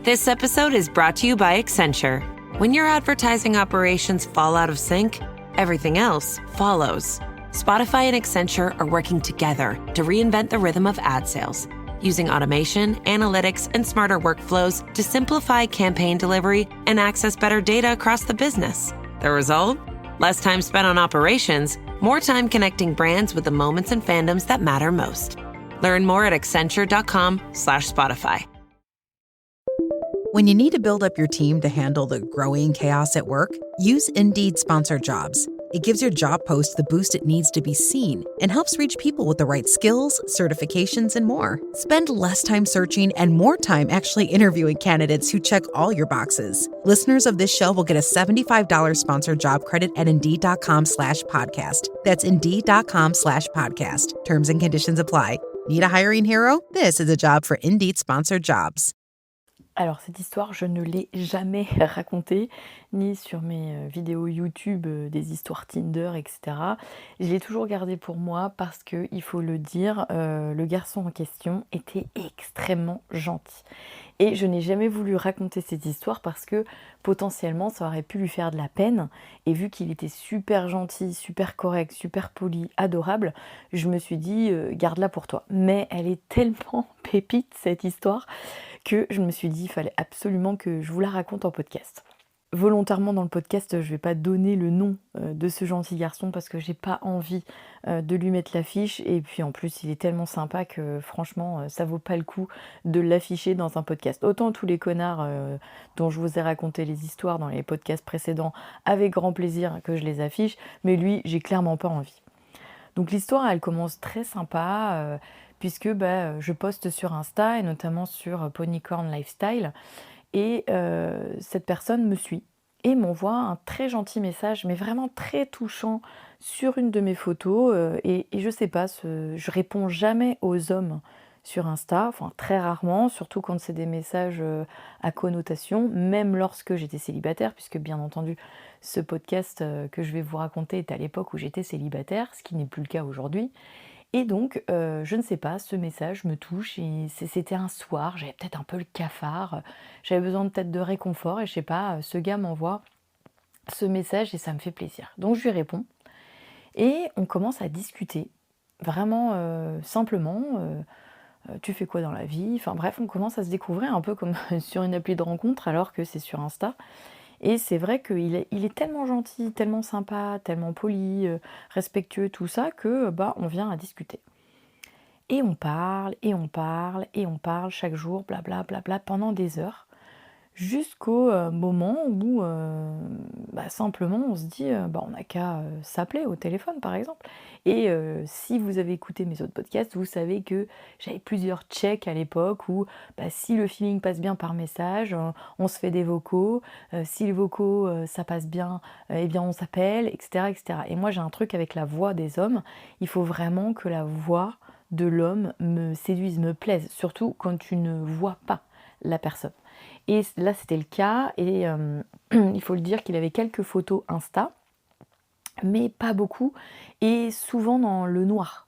This episode is brought to you by Accenture. When your advertising operations fall out of sync, everything else follows. Spotify and Accenture are working together to reinvent the rhythm of ad sales, using automation, analytics, and smarter workflows to simplify campaign delivery and access better data across the business. The result? Less time spent on operations, more time connecting brands with the moments and fandoms that matter most. Learn more at accenture.com/Spotify. When you need to build up your team to handle the growing chaos at work, use Indeed Sponsored Jobs. It gives your job post the boost it needs to be seen and helps reach people with the right skills, certifications, and more. Spend less time searching and more time actually interviewing candidates who check all your boxes. Listeners of this show will get a $75 sponsored job credit at Indeed.com/podcast. That's Indeed.com/podcast. Terms and conditions apply. Need a hiring hero? This is a job for Indeed Sponsored Jobs. Alors cette histoire, je ne l'ai jamais racontée, ni sur mes vidéos YouTube, des histoires Tinder, etc. Je l'ai toujours gardée pour moi parce que, il faut le dire, le garçon en question était extrêmement gentil. Et je n'ai jamais voulu raconter cette histoire parce que potentiellement ça aurait pu lui faire de la peine. Et vu qu'il était super gentil, super correct, super poli, adorable, je me suis dit garde-la pour toi. Mais elle est tellement pépite cette histoire que je me suis dit il fallait absolument que je vous la raconte en podcast. Volontairement dans le podcast, je vais pas donner le nom de ce gentil garçon parce que j'ai pas envie de lui mettre l'affiche, et puis en plus il est tellement sympa que franchement ça vaut pas le coup de l'afficher dans un podcast. Autant tous les connards dont je vous ai raconté les histoires dans les podcasts précédents, avec grand plaisir que je les affiche, mais lui j'ai clairement pas envie. Donc l'histoire elle commence très sympa puisque je poste sur Insta et notamment sur Ponycorn Lifestyle, et cette personne me suit et m'envoie un très gentil message, mais vraiment très touchant, sur une de mes photos. Et je sais pas, je réponds jamais aux hommes sur Insta, enfin très rarement, surtout quand c'est des messages à connotation, même lorsque j'étais célibataire, puisque bien entendu ce podcast que je vais vous raconter est à l'époque où j'étais célibataire, ce qui n'est plus le cas aujourd'hui. Et donc, je ne sais pas, ce message me touche et c'était un soir, j'avais peut-être un peu le cafard, j'avais besoin peut-être de réconfort et je sais pas, ce gars m'envoie ce message et ça me fait plaisir. Donc je lui réponds et on commence à discuter, vraiment simplement, tu fais quoi dans la vie? Enfin bref, on commence à se découvrir un peu comme sur une appli de rencontre alors que c'est sur Insta. Et c'est vrai qu'il est tellement gentil, tellement sympa, tellement poli, respectueux, tout ça, que on vient à discuter. Et on parle, et on parle, et on parle chaque jour, blabla, blabla, pendant des heures, jusqu'au moment où simplement on se dit on n'a qu'à s'appeler au téléphone par exemple. Et si vous avez écouté mes autres podcasts, vous savez que j'avais plusieurs checks à l'époque où si le feeling passe bien par message, on se fait des vocaux, si les vocaux ça passe bien, eh bien on s'appelle, etc., etc. Et moi j'ai un truc avec la voix des hommes, il faut vraiment que la voix de l'homme me séduise, me plaise, surtout quand tu ne vois pas la personne. Et là c'était le cas, et il faut le dire qu'il avait quelques photos Insta, mais pas beaucoup, et souvent dans le noir.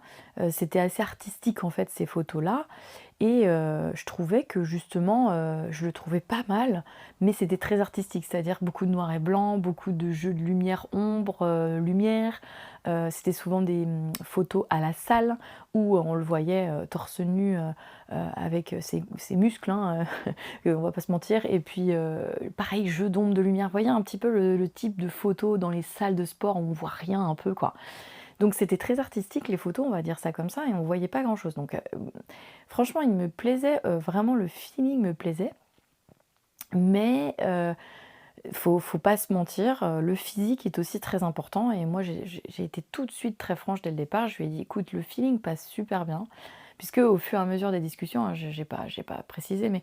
C'était assez artistique en fait ces photos-là, et je trouvais que justement, je le trouvais pas mal, mais c'était très artistique, c'est-à-dire beaucoup de noir et blanc, beaucoup de jeux de lumière, ombre, lumière. C'était souvent des photos à la salle où on le voyait torse nu avec ses muscles, hein, on va pas se mentir, et puis pareil, jeu d'ombre, de lumière, vous voyez un petit peu le type de photos dans les salles de sport où on voit rien un peu quoi. Donc c'était très artistique les photos, on va dire ça comme ça, et on voyait pas grand chose. Donc franchement il me plaisait, vraiment le feeling me plaisait, mais faut pas se mentir, le physique est aussi très important, et moi j'ai été tout de suite très franche dès le départ. Je lui ai dit écoute, le feeling passe super bien, puisque au fur et à mesure des discussions, hein, j'ai pas précisé, mais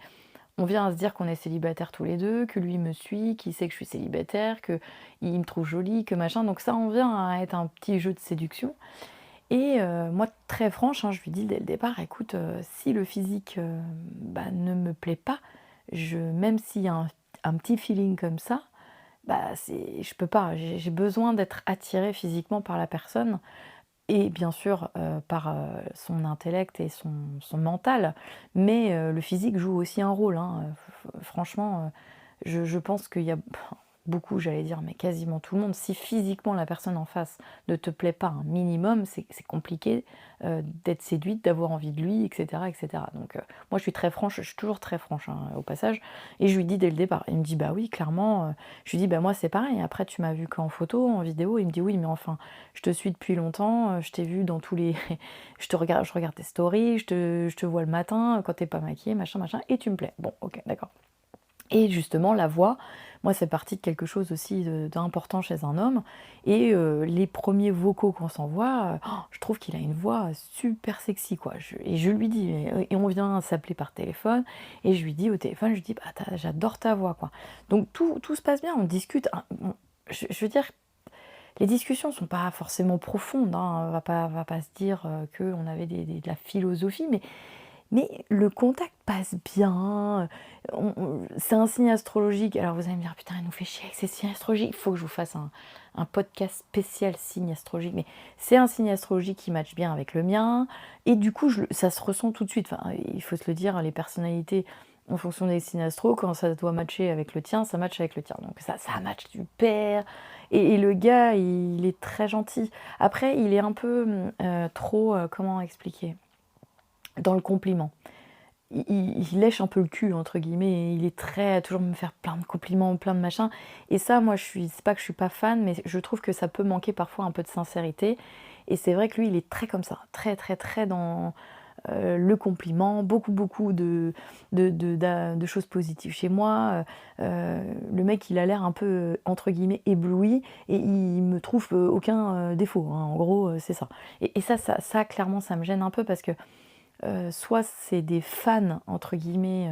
on vient à se dire qu'on est célibataires tous les deux, que lui me suit, qu'il sait que je suis célibataire, qu'il me trouve jolie, que machin. Donc ça, on vient à être un petit jeu de séduction. Et moi, très franche, hein, je lui dis dès le départ, écoute, si le physique ne me plaît pas, même s'il y a un petit feeling comme ça, je peux pas. J'ai besoin d'être attirée physiquement par la personne. et bien sûr, par, son intellect et son mental, mais le physique joue aussi un rôle, hein, franchement, je pense qu'il y a beaucoup, j'allais dire, mais quasiment tout le monde, si physiquement la personne en face ne te plaît pas un minimum, c'est compliqué, d'être séduite, d'avoir envie de lui et cetera et cetera. Donc moi je suis très franche, je suis toujours très franche, hein, au passage, et je lui dis dès le départ. Il me dit: «Bah oui, clairement», je lui dis: «Bah moi c'est pareil, après tu m'as vu qu'en photo, en vidéo». Il me dit: «Oui, mais enfin, je te suis depuis longtemps, je t'ai vu dans tous les je regarde tes stories, je te vois le matin, quand tu pas maquillée, machin, machin, et tu me plais». Bon, OK, d'accord. Et justement, la voix, moi, c'est partie de quelque chose aussi d'important chez un homme. Et les premiers vocaux qu'on s'envoie, je trouve qu'il a une voix super sexy, quoi. Et je lui dis, et on vient s'appeler par téléphone, et je lui dis au téléphone, je lui dis, bah, j'adore ta voix, quoi. Donc tout se passe bien, on discute, hein. Je veux dire, les discussions sont pas forcément profondes, hein. On va pas se dire qu'on avait de la philosophie, mais le contact passe bien, c'est un signe astrologique. Alors vous allez me dire: «Putain, elle nous fait chier avec ces signes astrologiques». Il faut que je vous fasse un podcast spécial signe astrologique, mais c'est un signe astrologique qui matche bien avec le mien, et du coup ça se ressent tout de suite. Enfin, il faut se le dire, les personnalités, en fonction des signes astro, quand ça doit matcher avec le tien, ça matche avec le tien. Donc ça matche super, et le gars, il est très gentil. Après, il est un peu, trop, comment expliquer? Dans le compliment. Il lèche un peu le cul entre guillemets, et il est très à toujours me faire plein de compliments, plein de machins, et ça moi c'est pas que je suis pas fan, mais je trouve que ça peut manquer parfois un peu de sincérité, et c'est vrai que lui il est très comme ça, très, très, très dans, le compliment, beaucoup, beaucoup de choses positives chez moi, le mec il a l'air un peu, entre guillemets «ébloui», et il me trouve, aucun, défaut, hein, en gros, c'est ça. Et ça clairement ça me gêne un peu, parce que soit c'est des «fans» entre guillemets,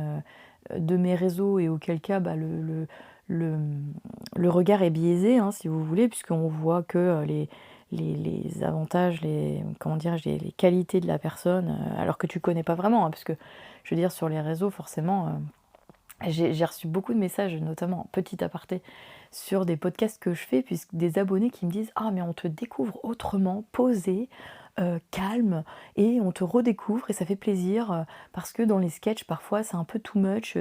de mes réseaux, et auquel cas, bah, le, mmh, le regard est biaisé, hein, si vous voulez, puisqu'on voit que, les avantages, comment dirais-je? Les qualités de la personne, alors que tu connais pas vraiment, hein, parce que je veux dire sur les réseaux forcément, j'ai reçu beaucoup de messages, notamment, petit aparté, sur des podcasts que je fais, puisque des abonnés qui me disent: «Ah mais on te découvre autrement, posé, calme, et on te redécouvre et ça fait plaisir, parce que dans les sketchs parfois c'est un peu too much,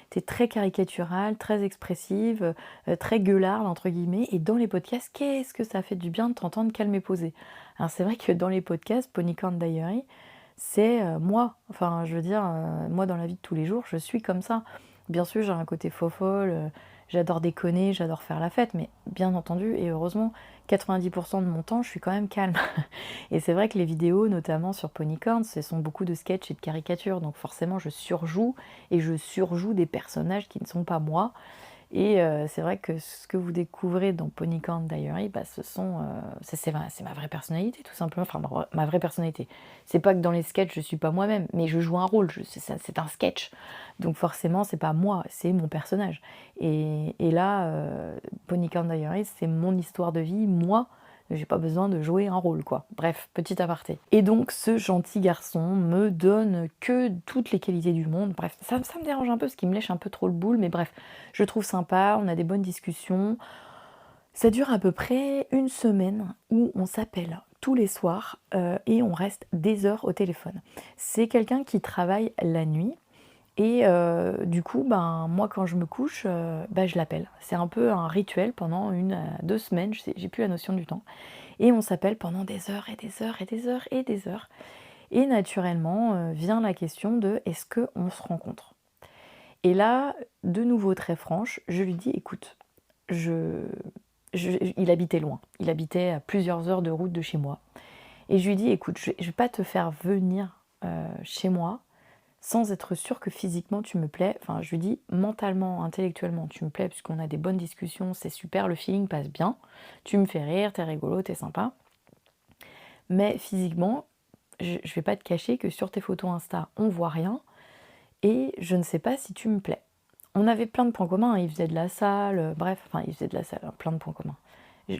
tu très caricaturale, très expressive, très gueularde entre guillemets, et dans les podcasts, qu'est-ce que ça fait du bien de t'entendre calme et posé». Alors c'est vrai que dans les podcasts, Ponycorn Diary, c'est, moi. Enfin je veux dire, moi dans la vie de tous les jours, je suis comme ça. Bien sûr, j'ai un côté fofolle, j'adore déconner, j'adore faire la fête, mais bien entendu et heureusement, 90 de mon temps, je suis quand même calme. Et c'est vrai que les vidéos, notamment sur Ponycorn, ce sont beaucoup de sketchs et de caricatures, donc forcément je surjoue, et je surjoue des personnages qui ne sont pas moi. Et c'est vrai que ce que vous découvrez dans Ponycorn Diary, bah, c'est ma vraie personnalité tout simplement, enfin ma vraie personnalité. C'est pas que dans les sketchs je suis pas moi-même, mais je joue un rôle, c'est un sketch. Donc forcément c'est pas moi, c'est mon personnage. Et là, Ponycorn Diary, c'est mon histoire de vie, moi, j'ai pas besoin de jouer un rôle, quoi. Bref, petit aparté. Et donc, ce gentil garçon me donne que toutes les qualités du monde. Bref, ça me dérange un peu, parce qu'il me lèche un peu trop le boule, mais bref, je le trouve sympa, on a des bonnes discussions. Ça dure à peu près une semaine où on s'appelle tous les soirs, et on reste des heures au téléphone. C'est quelqu'un qui travaille la nuit, et du coup, ben, moi quand je me couche, bah, je l'appelle. C'est un peu un rituel pendant 1 à 2 semaines, j'ai plus la notion du temps, et on s'appelle pendant des heures et des heures et des heures et des heures, et naturellement, vient la question de: «Est-ce qu'on se rencontre?» Et là, de nouveau très franche, je lui dis: «Écoute, je il habitait loin, il habitait à plusieurs heures de route de chez moi, et je lui dis: «Écoute, je vais pas te faire venir, chez moi sans être sûre que physiquement tu me plais». Enfin, je lui dis: «Mentalement, intellectuellement, tu me plais puisqu'on a des bonnes discussions, c'est super, le feeling passe bien, tu me fais rire, t'es rigolo, t'es sympa. Mais physiquement, je vais pas te cacher que sur tes photos Insta, on voit rien, et je ne sais pas si tu me plais». On avait plein de points communs, hein, il faisait de la salle, bref, enfin il faisait de la salle, hein, plein de points communs.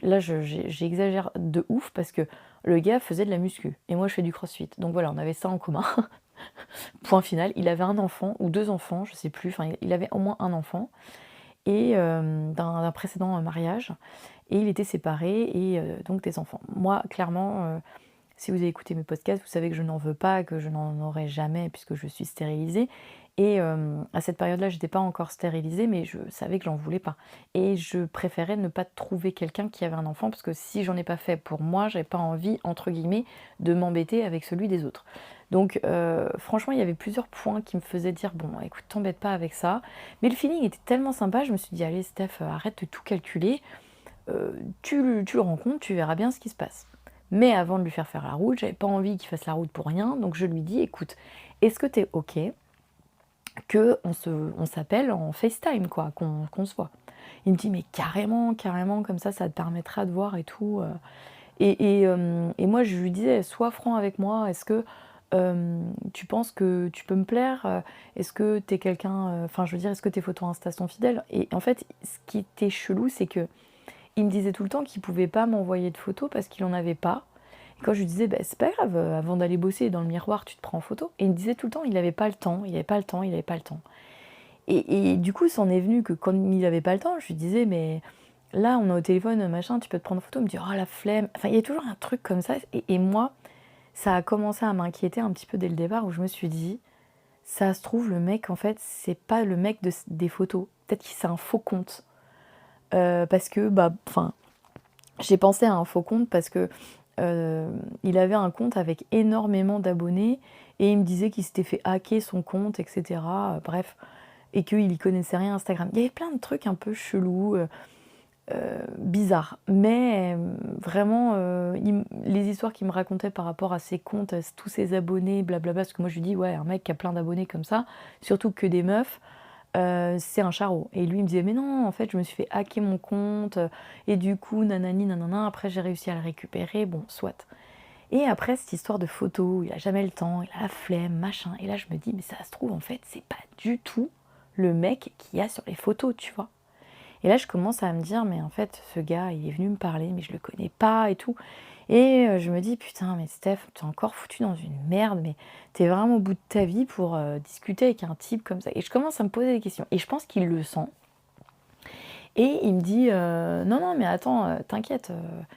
Là, j'exagère de ouf, parce que le gars faisait de la muscu et moi je fais du crossfit. Donc voilà, on avait ça en commun. Point final, il avait un enfant ou 2 enfants, je sais plus, enfin il avait au moins un enfant, et d'un précédent mariage, et il était séparé, et donc des enfants. Moi clairement, Si vous avez écouté mes podcasts, vous savez que je n'en veux pas, que je n'en aurai jamais puisque je suis stérilisée. Et à cette période-là, j'étais pas encore stérilisée, mais je savais que j'en voulais pas. Et je préférais ne pas trouver quelqu'un qui avait un enfant, parce que si j'en ai pas fait pour moi, j'avais pas envie, entre guillemets, de m'embêter avec celui des autres. Donc franchement, il y avait plusieurs points qui me faisaient dire, bon, écoute, t'embête pas avec ça. Mais le feeling était tellement sympa, je me suis dit, allez Steph, arrête de tout calculer. Tu le rencontres, tu verras bien ce qui se passe. Mais avant de lui faire la route, j'avais pas envie qu'il fasse la route pour rien, donc je lui dis, écoute, est-ce que t'es ok on s'appelle en FaceTime, quoi, qu'on se voit. Il me dit, mais carrément, comme ça te permettra de voir et tout. Et moi, je lui disais, sois franc avec moi, est-ce que tu penses que tu peux me plaire? Est-ce que t'es quelqu'un, enfin, je veux dire, est-ce que tes photos Insta sont fidèles? Et en fait, ce qui était chelou, c'est que il me disait tout le temps qu'il pouvait pas m'envoyer de photos parce qu'il en avait pas. Et quand je lui disais, bah, c'est pas grave, avant d'aller bosser dans le miroir, tu te prends en photo. Et il me disait tout le temps, il avait pas le temps, il avait pas le temps, il avait pas le temps. Et du coup, c'en est venu que quand il avait pas le temps, je lui disais, mais là, on est au téléphone, machin, tu peux te prendre en photo. Il me dit, oh la flemme. Enfin, il y a toujours un truc comme ça. Et moi, ça a commencé à m'inquiéter un petit peu dès le départ, où je me suis dit, ça se trouve, le mec, en fait, c'est pas le mec des photos. Peut-être que c'est un faux compte. Parce que, bah, enfin, j'ai pensé à un faux compte parce que il avait un compte avec énormément d'abonnés et il me disait qu'il s'était fait hacker son compte, etc. Bref, et qu'il y connaissait rien à Instagram. Il y avait plein de trucs un peu chelous, bizarres. Mais vraiment, les histoires qu'il me racontait par rapport à ses comptes, à tous ses abonnés, blablabla, parce que moi je lui dis, ouais, un mec qui a plein d'abonnés comme ça, surtout que des meufs, c'est un charreau. Et lui il me disait, mais non, en fait je me suis fait hacker mon compte, et du coup nanani nanana, après j'ai réussi à le récupérer, bon soit. Et après cette histoire de photos, il a jamais le temps, il a la flemme, machin, et là je me dis, mais ça se trouve en fait c'est pas du tout le mec qu'il y a sur les photos, tu vois. Et là je commence à me dire, mais en fait ce gars il est venu me parler, mais je le connais pas et tout. Et je me dis, putain, mais Steph, t'es encore foutu dans une merde, mais t'es vraiment au bout de ta vie pour discuter avec un type comme ça. Et je commence à me poser des questions. Et je pense qu'il le sent. Et il me dit, non, non, mais attends, t'inquiète,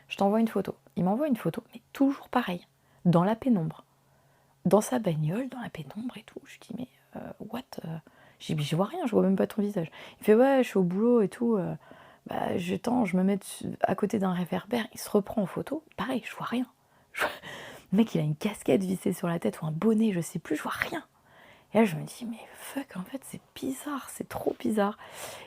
je t'envoie une photo. Il m'envoie une photo, mais toujours pareil, dans la pénombre. Dans sa bagnole, dans la pénombre et tout. Je dis, mais what Je dis, mais je vois rien, je vois même pas ton visage. Il fait, ouais, je suis au boulot et tout. Bah, je me mets à côté d'un réverbère, il se reprend en photo. Pareil, je vois rien. Le mec, il a une casquette vissée sur la tête ou un bonnet, je sais plus, je vois rien. Et là, je me dis, mais fuck, en fait, c'est bizarre, c'est trop bizarre.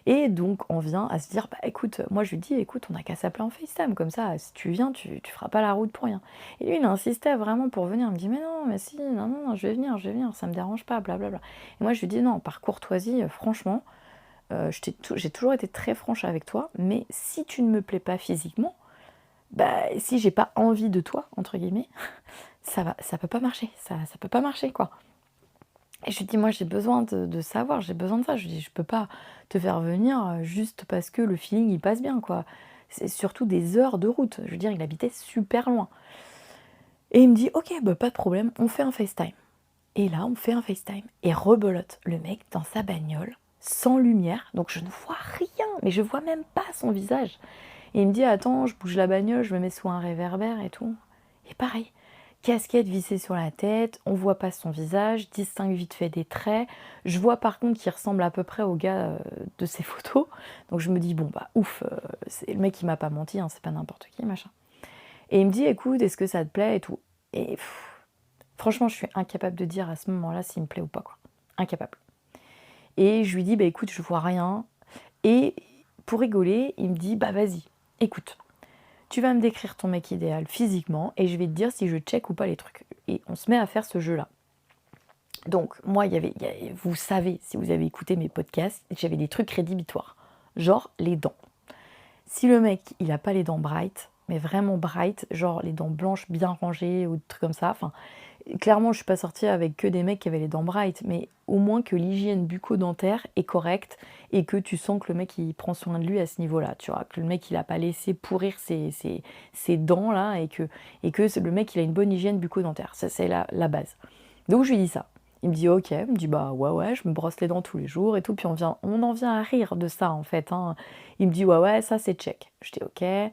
Et donc, on vient à se dire, bah écoute, moi je lui dis, écoute, on a qu'à s'appeler en FaceTime, comme ça, si tu viens, tu feras pas la route pour rien. Et lui, il insistait vraiment pour venir, il me dit, mais non, mais si, non, non, non, je vais venir, ça me dérange pas, blablabla. Et moi, je lui dis, non, par courtoisie, franchement, j'ai toujours été très franche avec toi, mais si tu ne me plais pas physiquement, bah si j'ai pas envie de toi, entre guillemets, ça peut pas marcher, ça peut pas marcher, quoi. Et je lui dis, moi j'ai besoin de savoir, j'ai besoin de ça. Je lui dis, je peux pas te faire venir juste parce que le feeling il passe bien, quoi. C'est surtout des heures de route. Je veux dire, il habitait super loin. Et il me dit, ok, bah pas de problème, on fait un FaceTime. Et là, on fait un FaceTime. Et rebelote, le mec dans sa bagnole, sans lumière, donc je ne vois rien, mais je vois même pas son visage. Et il me dit, attends, je bouge la bagnole, je me mets sous un réverbère et tout. Et pareil, casquette vissée sur la tête, on voit pas son visage, distingue vite fait des traits. Je vois par contre qu'il ressemble à peu près au gars de ses photos. Donc je me dis, bon bah ouf, c'est le mec qui m'a pas menti, hein, c'est pas n'importe qui, machin. Et il me dit, écoute, est-ce que ça te plaît et tout. Et franchement, je suis incapable de dire à ce moment-là s'il me plaît ou pas, quoi. Incapable. Et je lui dis, bah écoute, je vois rien. Et pour rigoler, il me dit, bah vas-y, écoute, tu vas me décrire ton mec idéal physiquement et je vais te dire si je check ou pas les trucs. Et on se met à faire ce jeu-là. Donc, moi, vous savez, si vous avez écouté mes podcasts, j'avais des trucs rédhibitoires. Genre les dents. Si le mec, il a pas les dents bright, mais vraiment bright, genre les dents blanches bien rangées ou des trucs comme ça, enfin, clairement, je suis pas sortie avec que des mecs qui avaient les dents bright, mais au moins que l'hygiène bucco-dentaire est correcte et que tu sens que le mec il prend soin de lui à ce niveau-là, tu vois, que le mec il a pas laissé pourrir ses dents là et que le mec il a une bonne hygiène bucco-dentaire. Ça c'est la base. Donc je lui dis ça. Il me dit ok, il me dit bah ouais, je me brosse les dents tous les jours et tout, puis on en vient à rire de ça en fait, hein. Il me dit ouais, ça c'est check. Je dis ok. Et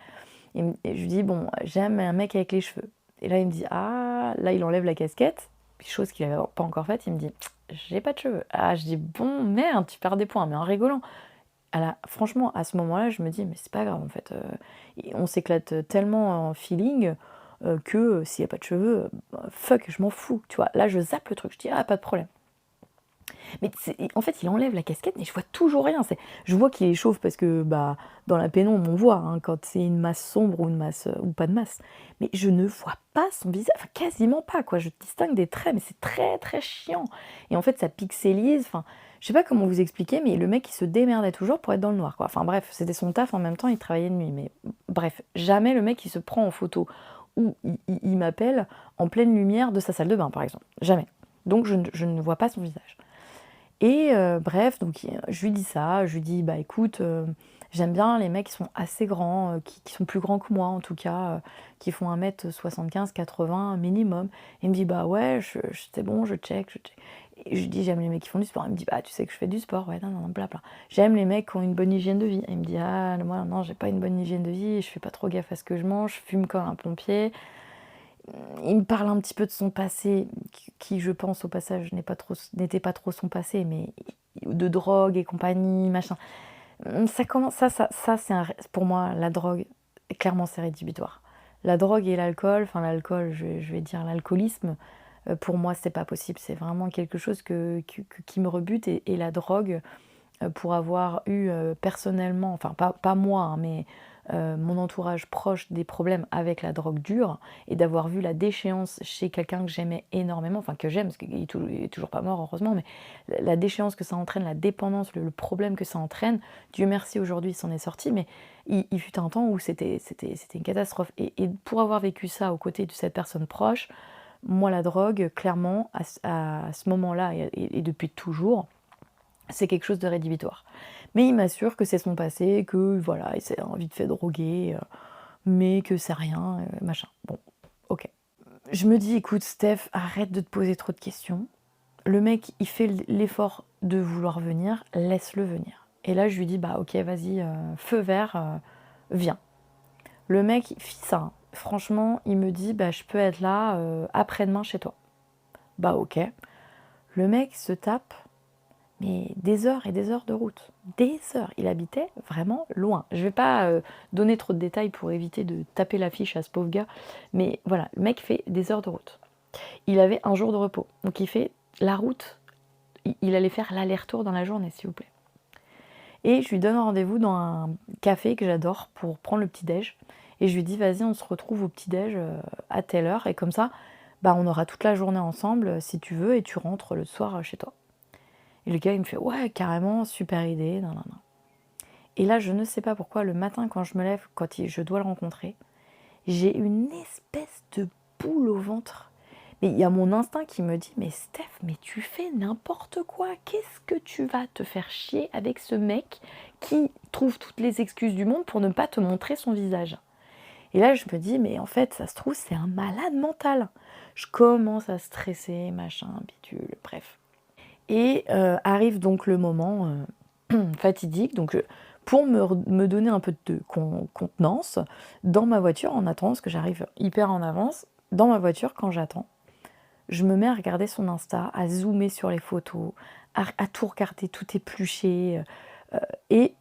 je lui dis bon, j'aime un mec avec les cheveux. Et là, il me dit, ah, là, il enlève la casquette, chose qu'il n'avait pas encore faite, il me dit, j'ai pas de cheveux. Ah, je dis, bon, merde, tu perds des points, mais en rigolant. Franchement, à ce moment-là, je me dis, mais c'est pas grave, en fait. On s'éclate tellement en feeling que s'il n'y a pas de cheveux, fuck, je m'en fous, tu vois. Là, je zappe le truc, je dis, ah, pas de problème. Mais en fait, il enlève la casquette, mais je vois toujours rien. Je vois qu'il est chauve parce que dans la pénombre, on voit quand c'est une masse sombre ou une masse ou pas de masse. Mais je ne vois pas son visage, enfin quasiment pas, quoi. Je distingue des traits, mais c'est très très chiant. Et en fait, ça pixelise. Enfin, je sais pas comment vous expliquer, mais le mec, il se démerdait toujours pour être dans le noir, quoi. Enfin bref, c'était son taf en même temps, il travaillait de nuit. Mais bref, jamais le mec, il se prend en photo ou il m'appelle en pleine lumière de sa salle de bain, par exemple. Jamais. Donc je ne vois pas son visage. Et bref, donc je lui dis ça, je lui dis bah écoute, j'aime bien les mecs qui sont assez grands, qui sont plus grands que moi en tout cas, qui font 1m75-80 minimum. Et il me dit bah ouais, c'est bon, je check. Et je lui dis j'aime les mecs qui font du sport. Il me dit bah tu sais que je fais du sport, ouais, non, blabla. J'aime les mecs qui ont une bonne hygiène de vie. Et il me dit ah moi non, j'ai pas une bonne hygiène de vie, je fais pas trop gaffe à ce que je mange, je fume comme un pompier. Il me parle un petit peu de son passé, qui je pense au passage n'était pas trop son passé, mais de drogue et compagnie, machin. Ça commence, pour moi, la drogue, clairement, c'est rédhibitoire. La drogue et l'alcool, enfin l'alcool, je vais dire l'alcoolisme, pour moi, c'est pas possible. C'est vraiment quelque chose qui me rebute. Et la drogue, pour avoir eu personnellement, enfin pas moi, hein, mais mon entourage proche des problèmes avec la drogue dure, et d'avoir vu la déchéance chez quelqu'un que j'aimais énormément, enfin que j'aime, parce qu'il est toujours pas mort heureusement, mais la déchéance que ça entraîne, la dépendance, le problème que ça entraîne, Dieu merci aujourd'hui il s'en est sorti, mais il fut un temps où c'était une catastrophe. Et pour avoir vécu ça aux côtés de cette personne proche, moi la drogue, clairement, à ce moment-là, et depuis toujours, c'est quelque chose de rédhibitoire. Mais il m'assure que c'est son passé, que voilà, il s'est envie de faire droguer, mais que c'est rien, machin. Bon, ok. Je me dis, écoute Steph, arrête de te poser trop de questions. Le mec, il fait l'effort de vouloir venir, laisse-le venir. Et là, je lui dis, bah ok, vas-y, feu vert, viens. Le mec, il fit ça. Hein. Franchement, il me dit, bah je peux être là après-demain chez toi. Bah ok. Le mec se tape mais des heures et des heures de route. Des heures. Il habitait vraiment loin. Je vais pas donner trop de détails pour éviter de taper l'affiche à ce pauvre gars, mais voilà, le mec fait des heures de route. Il avait un jour de repos, donc il fait la route, il allait faire l'aller-retour dans la journée, s'il vous plaît. Et je lui donne rendez-vous dans un café que j'adore pour prendre le petit-déj, et je lui dis, vas-y, on se retrouve au petit-déj à telle heure, et comme ça, on aura toute la journée ensemble, si tu veux, et tu rentres le soir chez toi. Et le gars, il me fait « Ouais, carrément, super idée, non. » Et là, je ne sais pas pourquoi, le matin, quand je me lève, je dois le rencontrer, j'ai une espèce de boule au ventre. Mais il y a mon instinct qui me dit « Mais Steph, mais tu fais n'importe quoi. Qu'est-ce que tu vas te faire chier avec ce mec qui trouve toutes les excuses du monde pour ne pas te montrer son visage ?» Et là, je me dis « Mais en fait, ça se trouve, c'est un malade mental. » Je commence à stresser, machin, bidule, bref. Et arrive donc le moment fatidique, donc pour me donner un peu de contenance, dans ma voiture, en attendant, parce que j'arrive hyper en avance, dans ma voiture, quand j'attends, je me mets à regarder son Insta, à zoomer sur les photos, à tout regarder, tout éplucher, et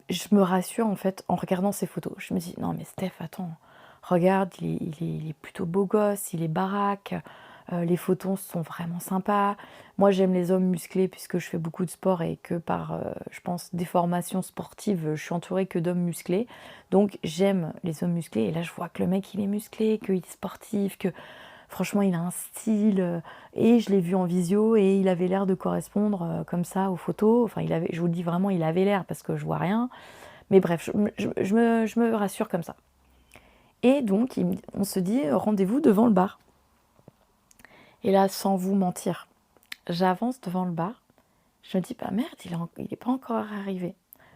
je me rassure en fait en regardant ses photos. Je me dis, non mais Steph, attends, regarde, il est plutôt beau gosse, il est baraque, les photos sont vraiment sympas. Moi, j'aime les hommes musclés puisque je fais beaucoup de sport et que par, je pense, déformation sportive, je suis entourée que d'hommes musclés. Donc, j'aime les hommes musclés. Et là, je vois que le mec, il est musclé, qu'il est sportif, que franchement, il a un style. Et je l'ai vu en visio et il avait l'air de correspondre comme ça aux photos. Enfin, je vous le dis vraiment, il avait l'air parce que je vois rien. Mais bref, je me rassure comme ça. Et donc, on se dit rendez-vous devant le bar. Et là, sans vous mentir, j'avance devant le bar. Je me dis, bah merde, il est pas encore arrivé.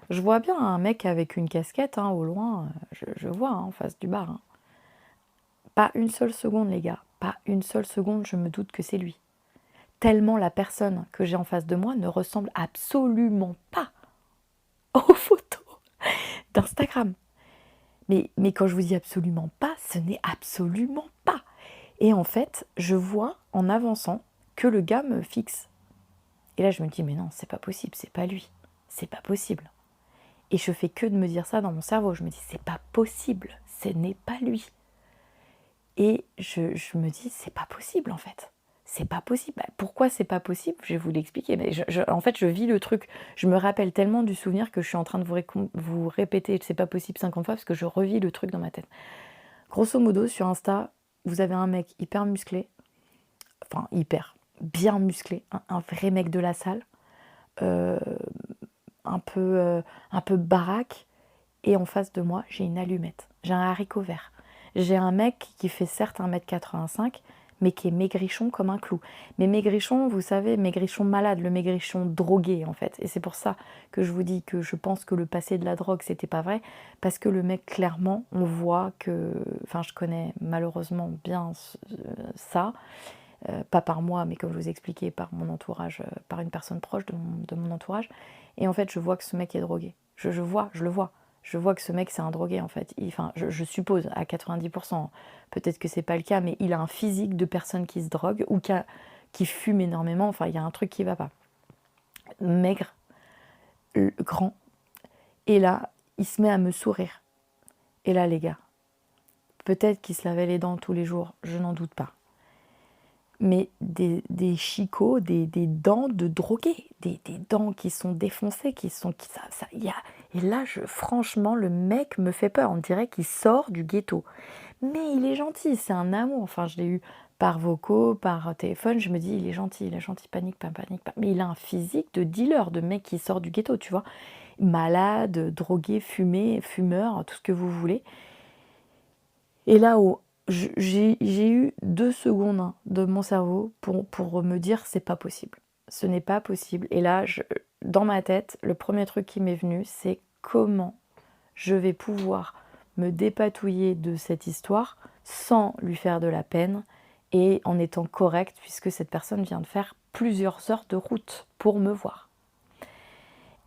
Je vois bien un mec avec une casquette, hein, au loin, je vois hein, en face du bar. Hein. Pas une seule seconde, les gars. Pas une seule seconde, je me doute que c'est lui. Tellement la personne que j'ai en face de moi ne ressemble absolument pas aux photos d'Instagram. Mais quand je vous dis absolument pas, ce n'est absolument pas. Et en fait, je vois en avançant que le gars me fixe. Et là, je me dis, mais non, c'est pas possible, c'est pas lui. C'est pas possible. Et je fais que de me dire ça dans mon cerveau. Je me dis, c'est pas possible, ce n'est pas lui. Et je me dis, c'est pas possible en fait. C'est pas possible. Bah, pourquoi c'est pas possible? Je vais vous l'expliquer. Mais en fait, je vis le truc. Je me rappelle tellement du souvenir que je suis en train de vous répéter c'est pas possible 50 fois parce que je revis le truc dans ma tête. Grosso modo, sur Insta, vous avez un mec hyper musclé, enfin hyper, bien musclé, un vrai mec de la salle, euh, un peu baraque, et en face de moi, j'ai une allumette, j'ai un haricot vert. J'ai un mec qui fait certes 1m85, mais qui est maigrichon comme un clou. Mais maigrichon, vous savez, maigrichon malade, le maigrichon drogué en fait. Et c'est pour ça que je vous dis que je pense que le passé de la drogue, c'était pas vrai. Parce que le mec, clairement, on voit que... Enfin, je connais malheureusement bien ça. Pas par moi, mais comme je vous ai expliqué, par mon entourage, par une personne proche de mon entourage. Et en fait, je vois que ce mec est drogué. Je le vois. Je vois que ce mec, c'est un drogué, en fait. Enfin, je suppose, à 90%. Peut-être que c'est pas le cas, mais il a un physique de personne qui se drogue ou qui fume énormément. Enfin, il y a un truc qui va pas. Maigre, grand. Et là, il se met à me sourire. Et là, les gars, peut-être qu'il se lavait les dents tous les jours, je n'en doute pas. Mais des chicots, des dents de drogués, des dents qui sont défoncées, et là, franchement, le mec me fait peur. On dirait qu'il sort du ghetto. Mais il est gentil, c'est un amour. Enfin, je l'ai eu par vocaux, par téléphone. Je me dis, il est gentil, panique pas. Mais il a un physique de dealer, de mec qui sort du ghetto, tu vois. Malade, drogué, fumeur, tout ce que vous voulez. Et là, j'ai eu 2 secondes de mon cerveau pour me dire c'est pas possible. Ce n'est pas possible. Et là, dans ma tête, le premier truc qui m'est venu, c'est comment je vais pouvoir me dépatouiller de cette histoire sans lui faire de la peine et en étant correcte puisque cette personne vient de faire plusieurs heures de route pour me voir.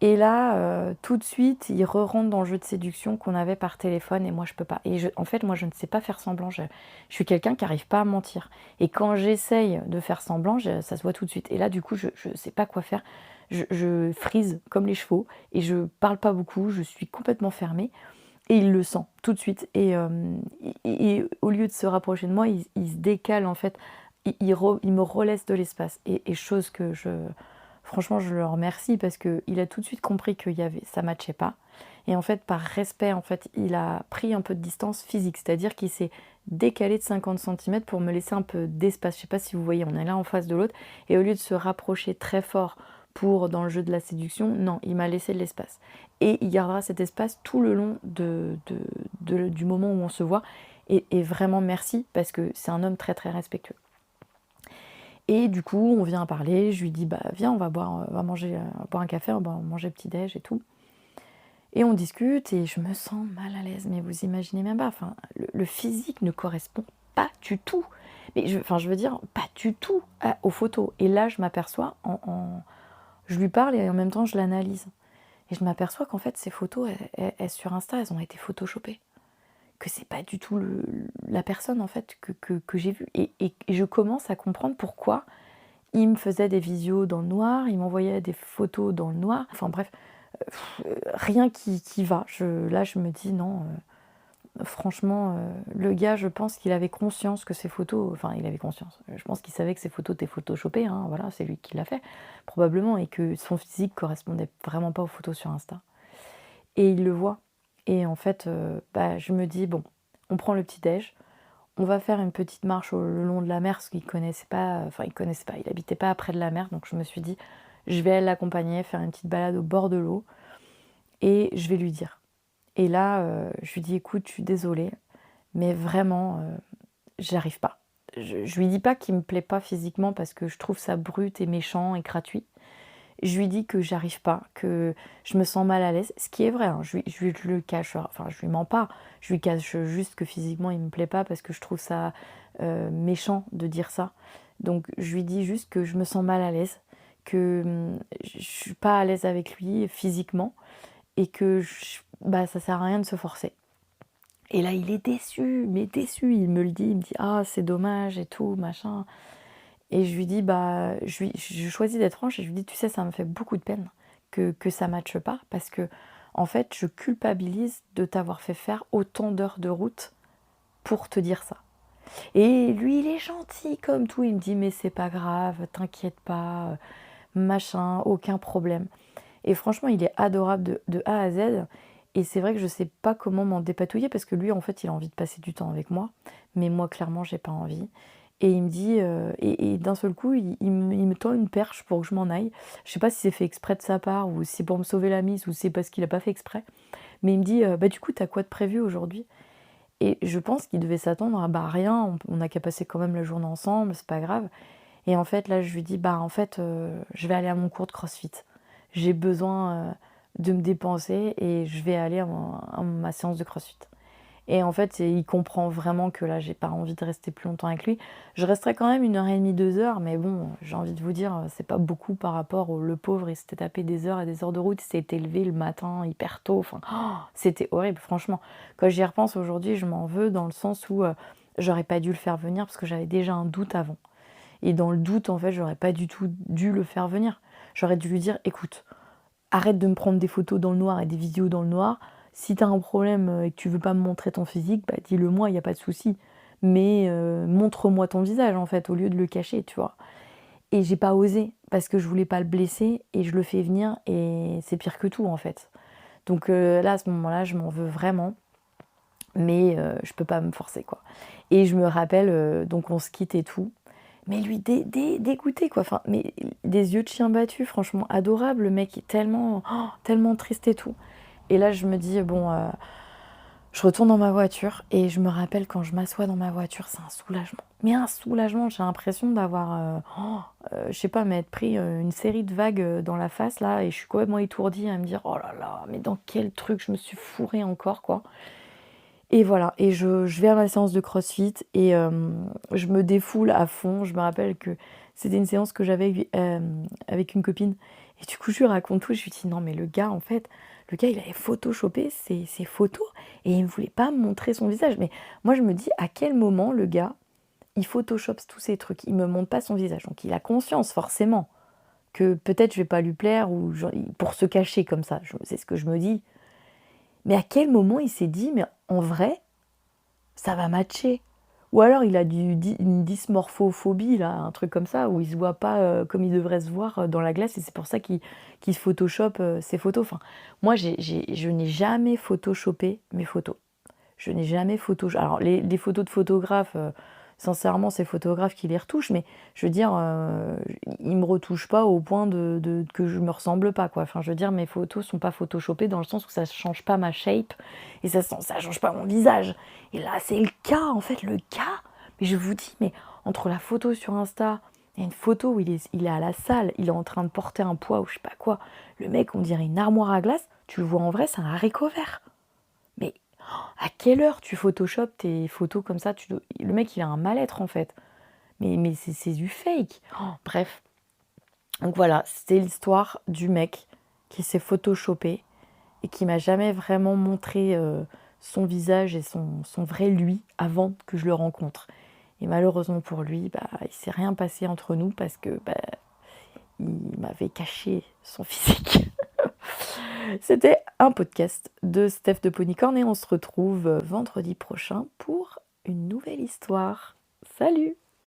Et là, tout de suite, il re-rentre dans le jeu de séduction qu'on avait par téléphone et moi, je peux pas. Et en fait, moi, je ne sais pas faire semblant. Je suis quelqu'un qui n'arrive pas à mentir. Et quand j'essaye de faire semblant, ça se voit tout de suite. Et là, du coup, je ne sais pas quoi faire. Je frise comme les chevaux et je parle pas beaucoup. Je suis complètement fermée. Et il le sent tout de suite. Et au lieu de se rapprocher de moi, il se décale, en fait. Il me relaisse de l'espace. Et chose que franchement, je le remercie parce qu'il a tout de suite compris que ça ne matchait pas. Et en fait, par respect, en fait, il a pris un peu de distance physique. C'est-à-dire qu'il s'est décalé de 50 cm pour me laisser un peu d'espace. Je ne sais pas si vous voyez, on est l'un en face de l'autre. Et au lieu de se rapprocher très fort dans le jeu de la séduction, non, il m'a laissé de l'espace. Et il gardera cet espace tout le long du moment où on se voit. Et vraiment merci parce que c'est un homme très très respectueux. Et du coup, on vient parler, je lui dis, bah viens, on va boire un café, on va manger petit-déj et tout. Et on discute et je me sens mal à l'aise, mais vous imaginez même pas, enfin, le physique ne correspond pas du tout. Mais je veux dire, pas du tout aux photos. Et là, je m'aperçois, je lui parle et en même temps, je l'analyse. Et je m'aperçois qu'en fait, ces photos, elles, sur Insta, elles ont été photoshopées. Que c'est pas du tout la personne en fait que j'ai vue. Et je commence à comprendre pourquoi il me faisait des visios dans le noir, il m'envoyait des photos dans le noir. Enfin bref, rien qui va. Là, je me dis non, franchement, le gars, je pense qu'il avait conscience que ces photos... Enfin, il avait conscience. Je pense qu'il savait que ces photos étaient photoshopées. Hein, voilà, c'est lui qui l'a fait, probablement. Et que son physique correspondait vraiment pas aux photos sur Insta. Et il le voit. Et en fait, je me dis, bon, on prend le petit-déj, on va faire une petite marche le long de la mer, parce qu'il connaissait pas, il habitait pas près de la mer, donc je me suis dit, je vais aller l'accompagner, faire une petite balade au bord de l'eau, et je vais lui dire. Et là, je lui dis, écoute, je suis désolée, mais vraiment, j'y arrive pas. Je lui dis pas qu'il me plaît pas physiquement, parce que je trouve ça brut et méchant et gratuit. Je lui dis que j'arrive pas, que je me sens mal à l'aise, ce qui est vrai, hein, je le cache, enfin je lui mens pas, je lui cache juste que physiquement il me plaît pas parce que je trouve ça méchant de dire ça. Donc je lui dis juste que je me sens mal à l'aise, que je suis pas à l'aise avec lui physiquement et que ça sert à rien de se forcer. Et là, il est déçu, mais déçu. Il me le dit, il me dit: «Ah, c'est dommage et tout, machin». Et je lui dis, bah, je choisis d'être franche et je lui dis: «Tu sais, ça me fait beaucoup de peine que ça matche pas parce que en fait, je culpabilise de t'avoir fait faire autant d'heures de route pour te dire ça». Et lui, il est gentil comme tout, il me dit: «Mais c'est pas grave, t'inquiète pas, machin, aucun problème». Et franchement, il est adorable de A à Z et c'est vrai que je sais pas comment m'en dépatouiller parce que lui, en fait, il a envie de passer du temps avec moi, mais moi, clairement, j'ai pas envie. Et il me dit, et d'un seul coup, il me tend une perche pour que je m'en aille. Je sais pas si c'est fait exprès de sa part ou si c'est pour me sauver la mise ou c'est parce qu'il a pas fait exprès. Mais il me dit, «Bah, du coup, t'as quoi de prévu aujourd'hui?» Et je pense qu'il devait s'attendre à, bah, rien, on a qu'à passer quand même la journée ensemble, c'est pas grave. Et en fait, là, je lui dis: «Bah, en fait, je vais aller à mon cours de CrossFit. J'ai besoin, de me dépenser et je vais aller à ma séance de CrossFit». Et en fait, il comprend vraiment que là, j'ai pas envie de rester plus longtemps avec lui. Je resterai quand même 1 heure et demie, 2 heures, mais bon, j'ai envie de vous dire, c'est pas beaucoup par rapport au le pauvre, il s'était tapé des heures et des heures de route, il s'était levé le matin hyper tôt, enfin, c'était horrible franchement. Quand j'y repense aujourd'hui, je m'en veux dans le sens où, j'aurais pas dû le faire venir parce que j'avais déjà un doute avant. Et dans le doute, en fait, j'aurais pas du tout dû le faire venir. J'aurais dû lui dire: «Écoute, arrête de me prendre des photos dans le noir et des vidéos dans le noir. Si tu as un problème, et que tu veux pas me montrer ton physique, bah, dis-le moi, il y a pas de souci. Mais montre-moi ton visage, en fait, au lieu de le cacher», tu vois? Et j'ai pas osé parce que je voulais pas le blesser et je le fais venir et c'est pire que tout, en fait. Donc là, à ce moment-là, je m'en veux vraiment, mais je peux pas me forcer, quoi. Et je me rappelle, donc on se quitte et tout, mais lui dégoûté, quoi, enfin, mais des yeux de chien battu, franchement adorable, le mec est tellement tellement triste et tout. Et là, je me dis: «Bon», je retourne dans ma voiture et je me rappelle quand je m'assois dans ma voiture, c'est un soulagement. Mais un soulagement, j'ai l'impression d'avoir, je sais pas, m'être pris, une série de vagues, dans la face là et je suis complètement étourdie à me dire: «Oh là là, mais dans quel truc je me suis fourrée encore, quoi». Et voilà, et je vais à ma séance de CrossFit et je me défoule à fond. Je me rappelle que c'était une séance que j'avais avec une copine et du coup, je lui raconte tout. Je lui dis: «Non, mais le gars, en fait, le gars, il avait photoshopé ses photos et il ne voulait pas me montrer son visage». Mais moi, je me dis: «À quel moment le gars, il photoshop tous ces trucs? Il me montre pas son visage». Donc il a conscience forcément que peut-être je vais pas lui plaire ou genre pour se cacher comme ça. C'est ce que je me dis. Mais à quel moment il s'est dit: «Mais en vrai, ça va matcher». Ou alors il a une dysmorphophobie là, un truc comme ça, où il se voit pas, comme il devrait se voir, dans la glace et c'est pour ça qu'il se photoshop, ses photos. Enfin, moi je n'ai jamais photoshopé mes photos. Je n'ai jamais alors les photos de photographes, sincèrement, c'est le photographe qui les retouche, mais je veux dire, il me retouche pas au point de que je me ressemble pas, quoi. Enfin, je veux dire, mes photos sont pas photoshopées dans le sens où ça change pas ma shape et ça change pas mon visage. Et là, c'est le cas, en fait, le cas. Mais je vous dis, mais entre la photo sur Insta et une photo où il est à la salle, il est en train de porter un poids ou je sais pas quoi, le mec, on dirait une armoire à glace, tu le vois en vrai, c'est un haricot vert. Mais à quelle heure tu photoshopes tes photos comme ça? Le mec, il a un mal-être, en fait. Mais c'est du fake. Bref, donc voilà, c'était l'histoire du mec qui s'est photoshopé et qui m'a jamais vraiment montré, son visage et son vrai lui avant que je le rencontre. Et malheureusement pour lui, bah, il s'est rien passé entre nous parce que, bah, il m'avait caché son physique. C'était un podcast de Steph de Ponycorn et on se retrouve vendredi prochain pour une nouvelle histoire. Salut!